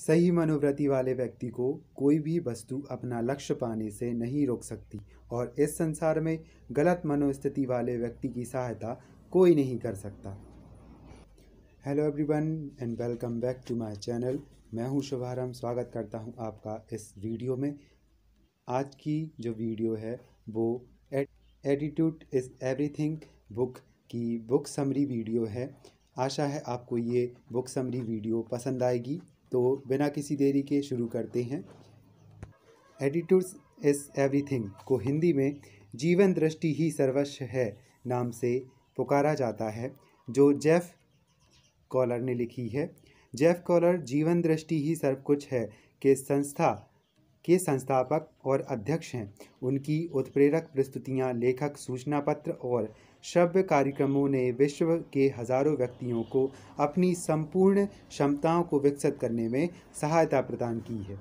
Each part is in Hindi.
सही मनोवृत्ति वाले व्यक्ति को कोई भी वस्तु अपना लक्ष्य पाने से नहीं रोक सकती और इस संसार में गलत मनोस्थिति वाले व्यक्ति की सहायता कोई नहीं कर सकता। Hello everyone and welcome back to my channel. मैं हूं शुभारंभ, स्वागत करता हूं आपका इस वीडियो में। आज की जो वीडियो है वो एटीट्यूड इज़ एवरीथिंग बुक की बुक समरी वीडियो है। आशा है आपको ये बुक समरी वीडियो पसंद आएगी। तो बिना किसी देरी के शुरू करते हैं। एटीट्यूड्स इज़ एवरीथिंग को हिंदी में जीवन दृष्टि ही सर्वस्व है नाम से पुकारा जाता है, जो जेफ कॉलर ने लिखी है। जेफ कॉलर जीवन दृष्टि ही सब कुछ है के संस्था के संस्थापक और अध्यक्ष हैं। उनकी उत्प्रेरक प्रस्तुतियां, लेखक, सूचना पत्र और श्रव्य कार्यक्रमों ने विश्व के हजारों व्यक्तियों को अपनी संपूर्ण क्षमताओं को विकसित करने में सहायता प्रदान की है।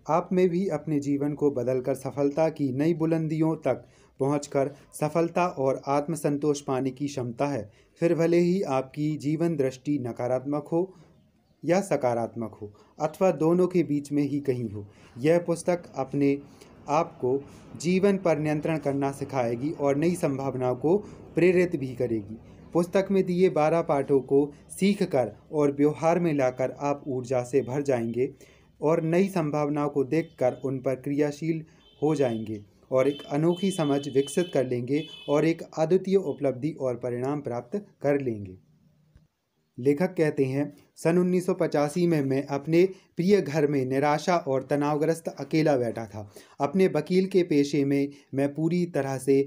आप में भी अपने जीवन को बदलकर सफलता की नई बुलंदियों तक पहुंचकर सफलता और आत्मसंतोष पाने की क्षमता है। फिर भले ही आपकी जीवन दृष्टि नकारात्मक हो या सकारात्मक हो अथवा दोनों के बीच में ही कहीं हो, यह पुस्तक अपने आप को जीवन पर नियंत्रण करना सिखाएगी और नई संभावनाओं को प्रेरित भी करेगी। पुस्तक में दिए 12 पाठों को सीख कर और व्यवहार में लाकर आप ऊर्जा से भर जाएंगे और नई संभावनाओं को देखकर उन पर क्रियाशील हो जाएंगे और एक अनोखी समझ विकसित कर लेंगे और एक अद्वितीय उपलब्धि और परिणाम प्राप्त कर लेंगे। लेखक कहते हैं, सन 1985 में मैं अपने प्रिय घर में निराशा और तनावग्रस्त अकेला बैठा था। अपने वकील के पेशे में मैं पूरी तरह से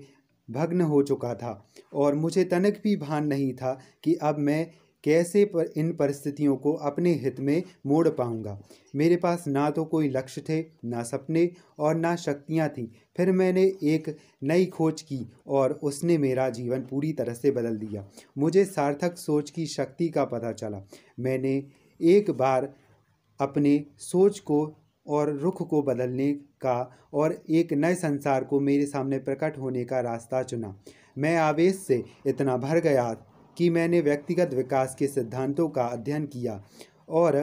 भग्न हो चुका था और मुझे तनिक भी भान नहीं था कि अब मैं कैसे इन परिस्थितियों को अपने हित में मोड़ पाऊंगा। मेरे पास ना तो कोई लक्ष्य थे, ना सपने और ना शक्तियां थीं। फिर मैंने एक नई खोज की और उसने मेरा जीवन पूरी तरह से बदल दिया। मुझे सार्थक सोच की शक्ति का पता चला। मैंने एक बार अपने सोच को और रुख को बदलने का और एक नए संसार को मेरे सामने प्रकट होने का रास्ता चुना। मैं आवेश से इतना भर गया कि मैंने व्यक्तिगत विकास के सिद्धांतों का अध्ययन किया और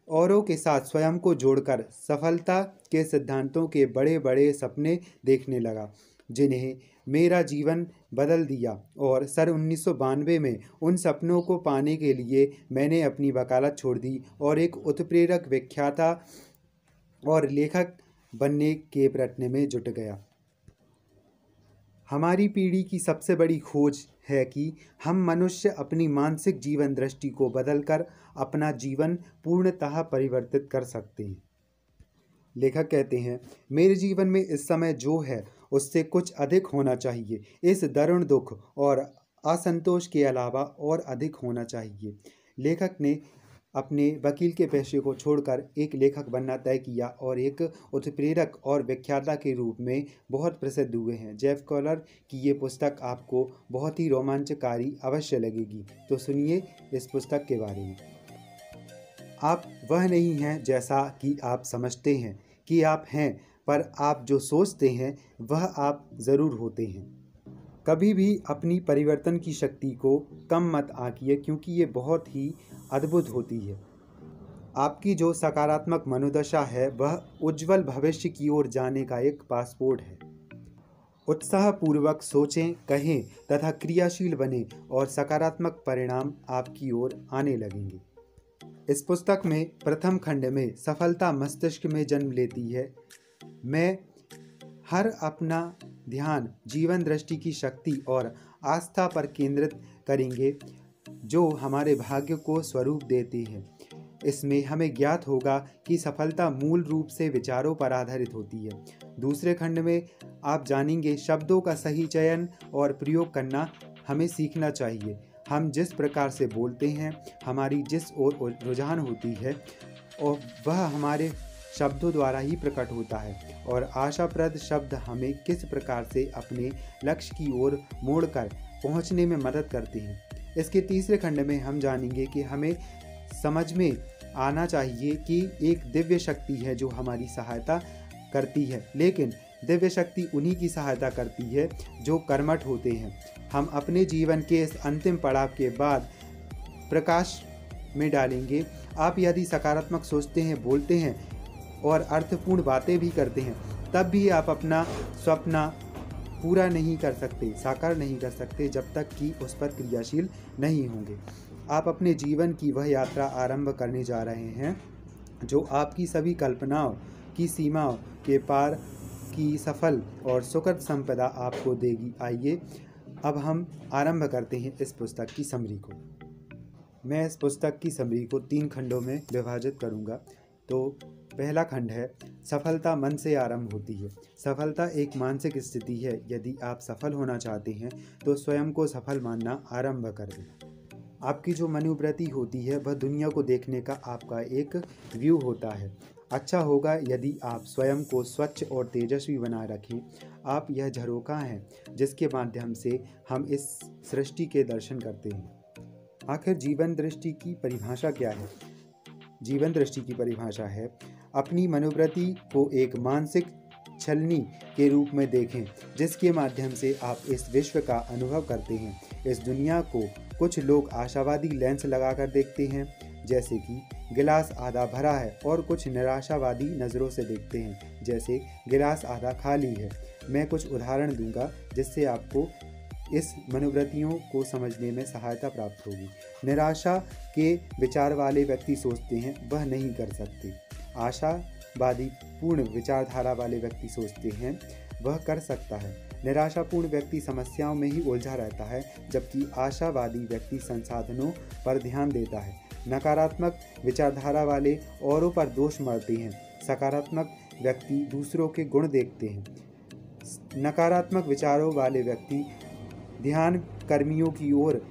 औरों के साथ स्वयं को जोड़कर सफलता के सिद्धांतों के बड़े बड़े सपने देखने लगा, जिन्हें मेरा जीवन बदल दिया। और सन 1992 में उन सपनों को पाने के लिए मैंने अपनी वकालत छोड़ दी और एक उत्प्रेरक व्याख्याता और लेखक बनने के प्रयत्न में जुट गया। हमारी पीढ़ी की सबसे बड़ी खोज है कि हम मनुष्य अपनी मानसिक जीवन दृष्टि को बदलकर अपना जीवन पूर्णतः परिवर्तित कर सकते हैं। लेखक कहते हैं, मेरे जीवन में इस समय जो है उससे कुछ अधिक होना चाहिए। इस दारुण दुख और असंतोष के अलावा और अधिक होना चाहिए। लेखक ने अपने वकील के पेशे को छोड़कर एक लेखक बनना तय किया और एक उत्प्रेरक और व्याख्याता के रूप में बहुत प्रसिद्ध हुए हैं। जेफ कॉलर की ये पुस्तक आपको बहुत ही रोमांचकारी अवश्य लगेगी। तो सुनिए इस पुस्तक के बारे में। आप वह नहीं हैं जैसा कि आप समझते हैं कि आप हैं, पर आप जो सोचते हैं वह आप ज़रूर होते हैं। कभी भी अपनी परिवर्तन की शक्ति को कम मत आंकिए, क्योंकि ये बहुत ही अद्भुत होती है। आपकी जो सकारात्मक मनोदशा है वह उज्जवल भविष्य की ओर जाने का एक पासपोर्ट है। उत्साहपूर्वक सोचें, कहें तथा क्रियाशील बने और सकारात्मक परिणाम आपकी ओर आने लगेंगे। इस पुस्तक में प्रथम खंड में सफलता मस्तिष्क में जन्म लेती है। मैं हर अपना ध्यान जीवन दृष्टि की शक्ति और आस्था पर केंद्रित करेंगे, जो हमारे भाग्य को स्वरूप देते हैं। इसमें हमें ज्ञात होगा कि सफलता मूल रूप से विचारों पर आधारित होती है। दूसरे खंड में आप जानेंगे शब्दों का सही चयन और प्रयोग करना हमें सीखना चाहिए। हम जिस प्रकार से बोलते हैं, हमारी जिस ओर रुझान होती है और वह हमारे शब्दों द्वारा ही प्रकट होता है और आशाप्रद शब्द हमें किस प्रकार से अपने लक्ष्य की ओर मोड़कर पहुंचने में मदद करते हैं। इसके तीसरे खंड में हम जानेंगे कि हमें समझ में आना चाहिए कि एक दिव्य शक्ति है जो हमारी सहायता करती है, लेकिन दिव्य शक्ति उन्हीं की सहायता करती है जो कर्मठ होते हैं। हम अपने जीवन के इस अंतिम पड़ाव के बाद प्रकाश में डालेंगे आप यदि सकारात्मक सोचते हैं, बोलते हैं और अर्थपूर्ण बातें भी करते हैं, तब भी आप अपना स्वप्न पूरा नहीं कर सकते, साकार नहीं कर सकते जब तक कि उस पर क्रियाशील नहीं होंगे। आप अपने जीवन की वह यात्रा आरंभ करने जा रहे हैं जो आपकी सभी कल्पनाओं की सीमाओं के पार की सफल और सुखद संपदा आपको देगी। आइए अब हम आरंभ करते हैं इस पुस्तक की समरी को। मैं इस पुस्तक की समरी को 3 खंडों में विभाजित करूंगा। तो पहला खंड है, सफलता मन से आरंभ होती है। सफलता एक मानसिक स्थिति है। यदि आप सफल होना चाहते हैं तो स्वयं को सफल मानना आरंभ कर दें। आपकी जो मनोवृत्ति होती है वह दुनिया को देखने का आपका एक व्यू होता है। अच्छा होगा यदि आप स्वयं को स्वच्छ और तेजस्वी बनाए रखें। आप यह झरोखा हैं जिसके माध्यम से हम इस सृष्टि के दर्शन करते हैं। आखिर जीवन दृष्टि की परिभाषा क्या है? जीवन दृष्टि की परिभाषा है, अपनी मनोवृत्ति को एक मानसिक छलनी के रूप में देखें जिसके माध्यम से आप इस विश्व का अनुभव करते हैं। इस दुनिया को कुछ लोग आशावादी लेंस लगाकर देखते हैं, जैसे कि गिलास आधा भरा है, और कुछ निराशावादी नज़रों से देखते हैं, जैसे गिलास आधा खाली है। मैं कुछ उदाहरण दूंगा जिससे आपको इस मनोवृत्तियों को समझने में सहायता प्राप्त होगी। निराशा के विचार वाले व्यक्ति सोचते हैं वह नहीं कर सकते। आशावादी पूर्ण विचारधारा वाले व्यक्ति सोचते हैं वह कर सकता है। निराशापूर्ण व्यक्ति समस्याओं में ही उलझा रहता है, जबकि आशावादी व्यक्ति संसाधनों पर ध्यान देता है। नकारात्मक विचारधारा वाले औरों पर दोष मढ़ते हैं। सकारात्मक व्यक्ति दूसरों के गुण देखते हैं। नकारात्मक विचारों वाले व्यक्ति ध्यान कर्मियों की ओर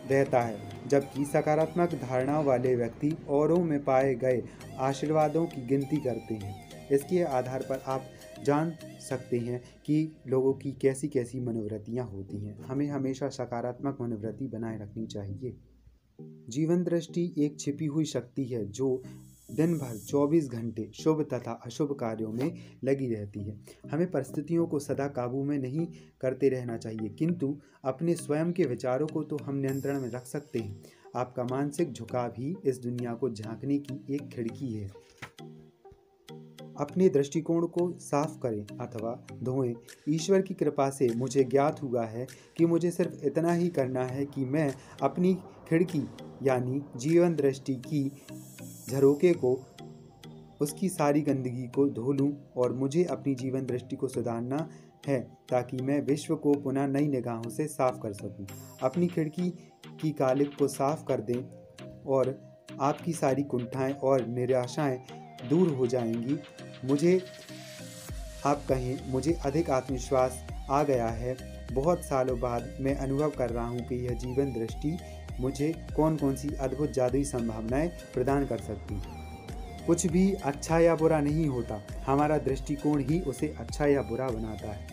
रहता है, जबकि सकारात्मक धारणाओं वाले व्यक्ति औरों में पाए गए आशीर्वादों की गिनती करते हैं। इसके आधार पर आप जान सकते हैं कि लोगों की कैसी कैसी मनोवृत्तियाँ होती हैं। हमें हमेशा सकारात्मक मनोवृत्ति बनाए रखनी चाहिए। जीवन दृष्टि एक छिपी हुई शक्ति है जो दिन भर 24 घंटे शुभ तथा अशुभ कार्यों में लगी रहती है। हमें परिस्थितियों को सदा काबू में नहीं करते रहना चाहिए, किंतु अपने स्वयं के विचारों को तो हम नियंत्रण में रख सकते हैं। आपका मानसिक झुकाव ही इस दुनिया को झांकने की एक खिड़की है। अपने दृष्टिकोण को साफ करें अथवा धोएं। ईश्वर की कृपा से मुझे ज्ञात हुआ है कि मुझे सिर्फ इतना ही करना है कि मैं अपनी खिड़की यानी जीवन दृष्टि की झरोके को, उसकी सारी गंदगी को धो लूं, और मुझे अपनी जीवन दृष्टि को सुधारना है ताकि मैं विश्व को पुनः नई निगाहों से साफ कर सकूं। अपनी खिड़की की कालिक को साफ कर दें और आपकी सारी कुंठाएं और निराशाएं दूर हो जाएंगी। आप कहें, मुझे अधिक आत्मविश्वास आ गया है। बहुत सालों बाद मैं अनुभव कर रहा हूं कि यह जीवन दृष्टि मुझे कौन कौन सी अद्भुत जादुई संभावनाएं प्रदान कर सकती। कुछ भी अच्छा या बुरा नहीं होता, हमारा दृष्टिकोण ही उसे अच्छा या बुरा बनाता है।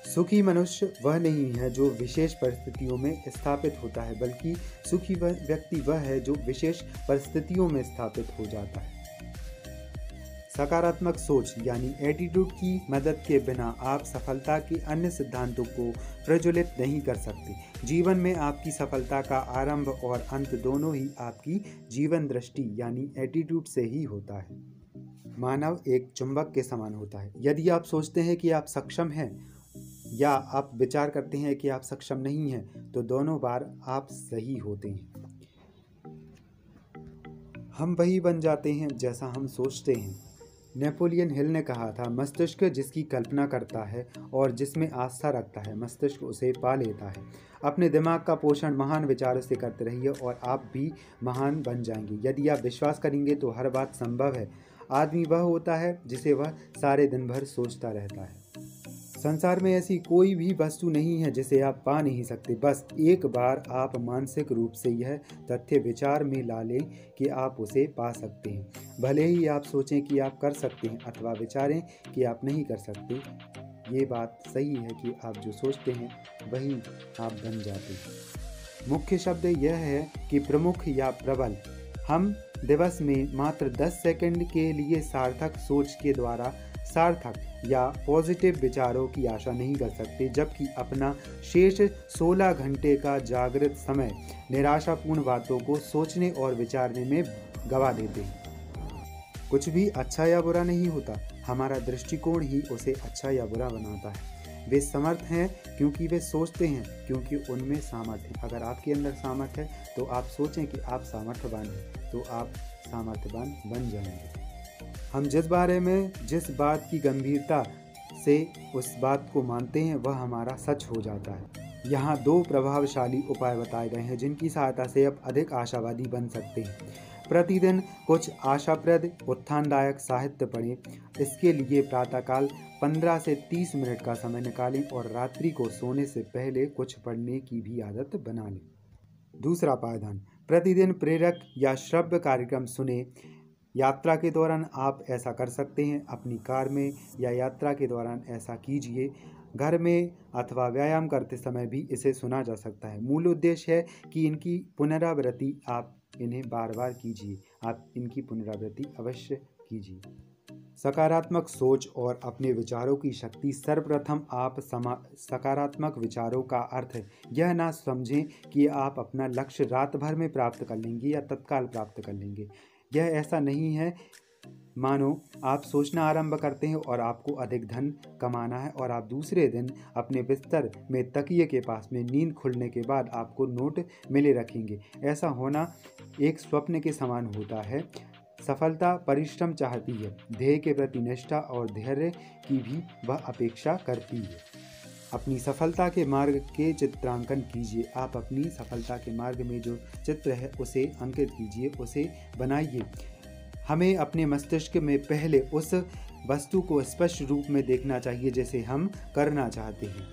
सुखी मनुष्य वह नहीं है जो विशेष परिस्थितियों में स्थापित होता है, बल्कि सुखी व्यक्ति वह है जो विशेष परिस्थितियों में स्थापित हो जाता है। सकारात्मक सोच यानी एटीट्यूड की मदद के बिना आप सफलता के अन्य सिद्धांतों को प्रज्वलित नहीं कर सकते। जीवन में आपकी सफलता का आरंभ और अंत दोनों ही आपकी जीवन दृष्टि यानी एटीट्यूड से ही होता है। मानव एक चुंबक के समान होता है। यदि आप सोचते हैं कि आप सक्षम हैं या आप विचार करते हैं कि आप सक्षम नहीं हैं, तो दोनों बार आप सही होते हैं। हम वही बन जाते हैं जैसा हम सोचते हैं। नेपोलियन हिल ने कहा था, मस्तिष्क जिसकी कल्पना करता है और जिसमें आस्था रखता है, मस्तिष्क उसे पा लेता है। अपने दिमाग का पोषण महान विचारों से करते रहिए और आप भी महान बन जाएंगे। यदि आप विश्वास करेंगे तो हर बात संभव है। आदमी वह होता है जिसे वह सारे दिन भर सोचता रहता है। संसार में ऐसी कोई भी वस्तु नहीं है जिसे आप पा नहीं सकते। बस एक बार आप मानसिक रूप से यह तथ्य विचार में ला लें कि आप उसे पा सकते हैं। भले ही आप सोचें कि आप कर सकते हैं अथवा विचारें कि आप नहीं कर सकते, ये बात सही है कि आप जो सोचते हैं वही आप बन जाते हैं। मुख्य शब्द यह है कि प्रमुख या प्रबल। हम दिवस में मात्र 10 सेकंड के लिए सार्थक सोच के द्वारा सार्थक या पॉजिटिव विचारों की आशा नहीं कर सकते, जबकि अपना शेष 16 घंटे का जागृत समय निराशापूर्ण बातों को सोचने और विचारने में गवा देते हैं। कुछ भी अच्छा या बुरा नहीं होता, हमारा दृष्टिकोण ही उसे अच्छा या बुरा बनाता है। वे समर्थ हैं क्योंकि वे सोचते हैं, क्योंकि उनमें सामर्थ्य है। अगर आपके अंदर सामर्थ्य है तो आप सोचें कि आप सामर्थ्यवान हैं, तो आप सामर्थ्यवान बन जाएंगे। हम जिस बात की गंभीरता से उस बात को मानते हैं वह हमारा सच हो जाता है। यहाँ 2 प्रभावशाली उपाय बताए गए हैं जिनकी सहायता से आप अधिक आशावादी बन सकते हैं। प्रतिदिन कुछ आशाप्रद उत्थानदायक साहित्य पढ़ें। इसके लिए प्रातःकाल 15 से 30 मिनट का समय निकालें और रात्रि को सोने से पहले कुछ पढ़ने की भी आदत बना लें। दूसरा पायदान, प्रतिदिन प्रेरक या श्रव्य कार्यक्रम सुने। यात्रा के दौरान आप ऐसा कर सकते हैं। अपनी कार में या यात्रा के दौरान ऐसा कीजिए। घर में अथवा व्यायाम करते समय भी इसे सुना जा सकता है। मूल उद्देश्य है कि इनकी पुनरावृत्ति आप इन्हें बार बार कीजिए। आप इनकी पुनरावृत्ति अवश्य कीजिए। सकारात्मक सोच और अपने विचारों की शक्ति। सर्वप्रथम आप सकारात्मक विचारों का अर्थ यह ना समझें कि आप अपना लक्ष्य रात भर में प्राप्त कर लेंगे या तत्काल प्राप्त कर लेंगे। यह ऐसा नहीं है। मानो आप सोचना आरंभ करते हैं और आपको अधिक धन कमाना है और आप दूसरे दिन अपने बिस्तर में तकिए के पास में नींद खुलने के बाद आपको नोट मिले रखेंगे। ऐसा होना एक स्वप्न के समान होता है। सफलता परिश्रम चाहती है, ध्येय के प्रति निष्ठा और धैर्य की भी वह अपेक्षा करती है। अपनी सफलता के मार्ग के चित्रांकन कीजिए। आप अपनी सफलता के मार्ग में जो चित्र है उसे अंकित कीजिए, उसे बनाइए। हमें अपने मस्तिष्क में पहले उस वस्तु को स्पष्ट रूप में देखना चाहिए जिसे हम करना चाहते हैं।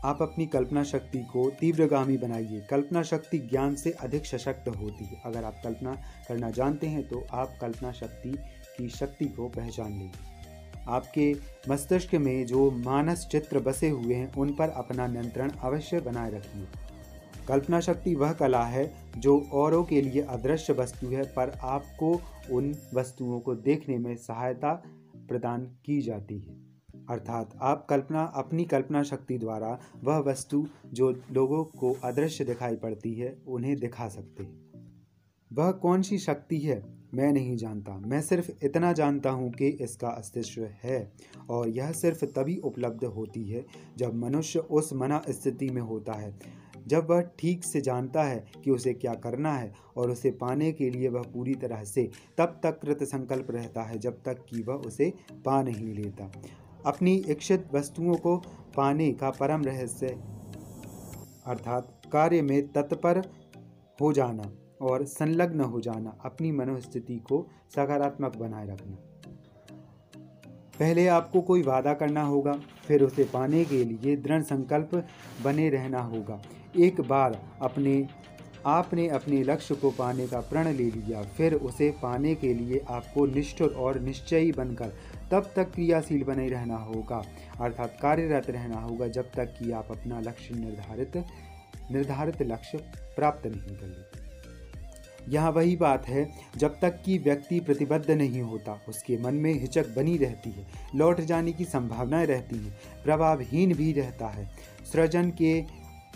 आप अपनी कल्पना शक्ति को तीव्रगामी बनाइए। कल्पना शक्ति ज्ञान से अधिक सशक्त होती है। अगर आप कल्पना करना जानते हैं तो आप कल्पना शक्ति की शक्ति को पहचान लेंगे। आपके मस्तिष्क में जो मानस चित्र बसे हुए हैं उन पर अपना नियंत्रण अवश्य बनाए रखिए। कल्पना शक्ति वह कला है जो औरों के लिए अदृश्य वस्तु है, पर आपको उन वस्तुओं को देखने में सहायता प्रदान की जाती है। अर्थात आप अपनी कल्पना शक्ति द्वारा वह वस्तु जो लोगों को अदृश्य दिखाई पड़ती है उन्हें दिखा सकते हैं। वह कौन सी शक्ति है मैं नहीं जानता। मैं सिर्फ इतना जानता हूँ कि इसका अस्तित्व है और यह सिर्फ तभी उपलब्ध होती है जब मनुष्य उस मना स्थिति में होता है, जब वह ठीक से जानता है कि उसे क्या करना है और उसे पाने के लिए वह पूरी तरह से तब तक कृत संकल्प रहता है जब तक कि वह उसे पा नहीं लेता। अपनी इच्छित वस्तुओं को पाने का परम रहस्य अर्थात कार्य में तत्पर हो जाना और संलग्न हो जाना, अपनी मनोस्थिति को सकारात्मक बनाए रखना। पहले आपको कोई वादा करना होगा, फिर उसे पाने के लिए दृढ़ संकल्प बने रहना होगा। एक बार आपने अपने लक्ष्य को पाने का प्रण ले लिया, फिर उसे पाने के लिए आपको निष्ठुर और निश्चयी बनकर तब तक क्रियाशील बने रहना होगा, अर्थात कार्यरत रहना होगा जब तक कि आप अपना लक्ष्य निर्धारित लक्ष्य प्राप्त नहीं कर लेते। यहाँ वही बात है, जब तक कि व्यक्ति प्रतिबद्ध नहीं होता उसके मन में हिचक बनी रहती है, लौट जाने की संभावनाएं रहती हैं, प्रभावहीन भी रहता है। सृजन के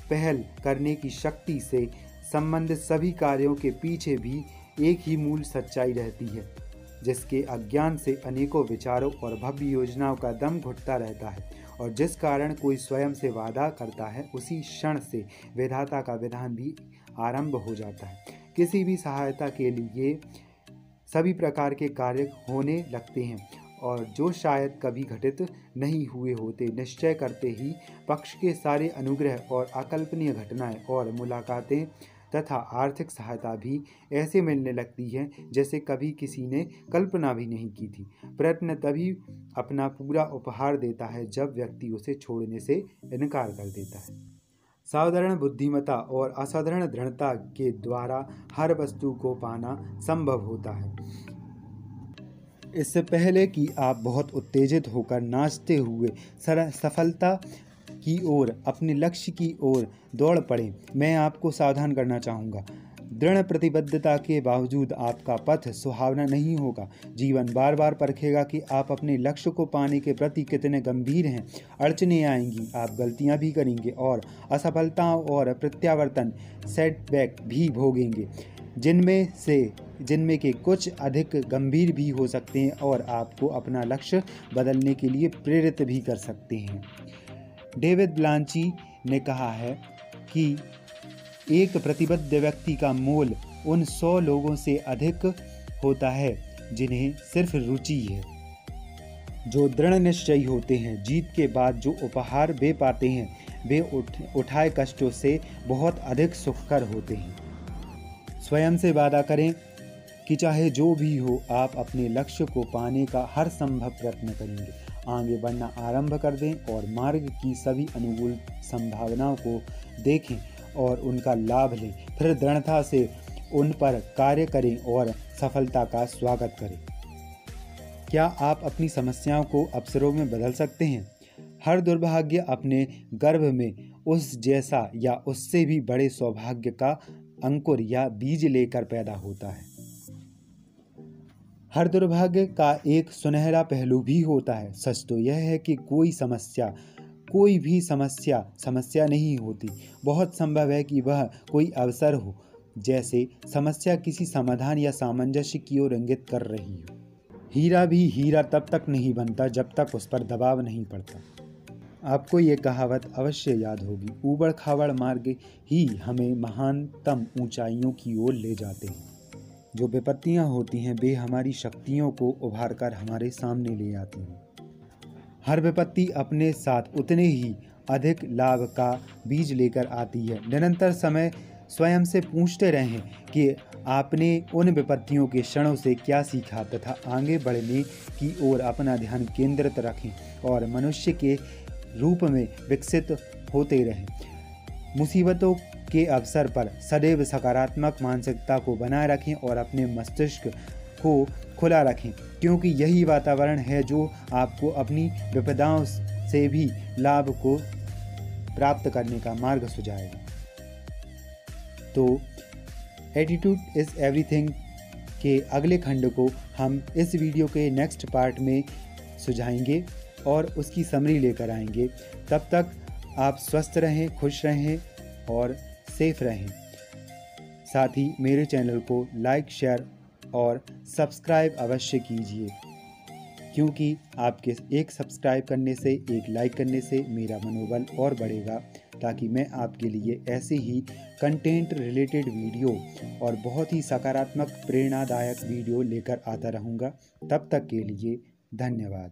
पहल करने की शक्ति से संबंधित सभी कार्यों के पीछे भी एक ही मूल सच्चाई रहती है, जिसके अज्ञान से अनेकों विचारों और भव्य योजनाओं का दम घुटता रहता है, और जिस कारण कोई स्वयं से वादा करता है उसी क्षण से विधाता का विधान भी आरंभ हो जाता है। किसी भी सहायता के लिए सभी प्रकार के कार्य होने लगते हैं और जो शायद कभी घटित नहीं हुए होते। निश्चय करते ही पक्ष के सारे अनुग्रह और अकल्पनीय घटनाएं और मुलाकातें तथा आर्थिक सहायता भी ऐसे मिलने लगती है जैसे कभी किसी ने कल्पना भी नहीं की थी। प्रयत्न तभी अपना पूरा उपहार देता है जब व्यक्ति उसे छोड़ने से इनकार कर देता है। साधारण बुद्धिमत्ता और असाधारण दृढ़ता के द्वारा हर वस्तु को पाना संभव होता है। इससे पहले कि आप बहुत उत्तेजित होकर नाचते हुए सफलता की ओर, अपने लक्ष्य की ओर दौड़ पड़ें, मैं आपको सावधान करना चाहूँगा। दृढ़ प्रतिबद्धता के बावजूद आपका पथ सुहावना नहीं होगा। जीवन बार बार परखेगा कि आप अपने लक्ष्य को पाने के प्रति कितने गंभीर हैं। अड़चनें आएंगी, आप गलतियां भी करेंगे और असफलताओं और प्रत्यावर्तन सेटबैक भी भोगेंगे। जिनमें के कुछ अधिक गंभीर भी हो सकते हैं और आपको अपना लक्ष्य बदलने के लिए प्रेरित भी कर सकते हैं। डेविड ब्लांची ने कहा है कि एक प्रतिबद्ध व्यक्ति का मोल उन 100 लोगों से अधिक होता है जिन्हें सिर्फ रुचि है। जो दृढ़ निश्चयी होते हैं, जीत के बाद जो उपहार वे पाते हैं वे उठाए कष्टों से बहुत अधिक सुखकर होते हैं। स्वयं से वादा करें कि चाहे जो भी हो, आप अपने लक्ष्य को पाने का हर संभव प्रयत्न करेंगे। आगे बढ़ना आरंभ कर दें और मार्ग की सभी अनुकूल संभावनाओं को देखें और उनका लाभ लें। फिर दृढ़ता से उन पर कार्य करें और सफलता का स्वागत करें। क्या आप अपनी समस्याओं को अवसरों में बदल सकते हैं? हर दुर्भाग्य अपने गर्भ में उस जैसा या उससे भी बड़े सौभाग्य का अंकुर या बीज लेकर पैदा होता है। हर दुर्भाग्य का एक सुनहरा पहलू भी होता है। सच तो यह है कि कोई भी समस्या नहीं होती। बहुत संभव है कि वह कोई अवसर हो, जैसे समस्या किसी समाधान या सामंजस्य की ओर इंगित कर रही हो। हीरा भी हीरा तब तक नहीं बनता जब तक उस पर दबाव नहीं पड़ता। आपको ये कहावत अवश्य याद होगी, ऊबड़ खाबड़ मार्ग ही हमें महानतम ऊंचाइयों की ओर ले जाते हैं। जो विपत्तियां होती हैं वे हमारी शक्तियों को उभार कर हमारे सामने ले आती हैं। हर विपत्ति अपने साथ उतने ही अधिक लाभ का बीज लेकर आती है। निरंतर समय स्वयं से पूछते रहें कि आपने उन विपत्तियों के क्षणों से क्या सीखा तथा आगे बढ़ने की ओर अपना ध्यान केंद्रित रखें और मनुष्य के रूप में विकसित होते रहें। मुसीबतों के अवसर पर सदैव सकारात्मक मानसिकता को बनाए रखें और अपने मस्तिष्क को खुला रखें, क्योंकि यही वातावरण है जो आपको अपनी विपदाओं से भी लाभ को प्राप्त करने का मार्ग सुझाएगा। तो एटीट्यूड इज़ एवरीथिंग के अगले खंड को हम इस वीडियो के नेक्स्ट पार्ट में सुझाएंगे और उसकी समरी लेकर आएंगे। तब तक आप स्वस्थ रहें, खुश रहें और सेफ रहें। साथ ही मेरे चैनल को लाइक, शेयर और सब्सक्राइब अवश्य कीजिए, क्योंकि आपके एक सब्सक्राइब करने से, एक लाइक करने से मेरा मनोबल और बढ़ेगा, ताकि मैं आपके लिए ऐसे ही कंटेंट रिलेटेड वीडियो और बहुत ही सकारात्मक प्रेरणादायक वीडियो लेकर आता रहूँगा। तब तक के लिए धन्यवाद।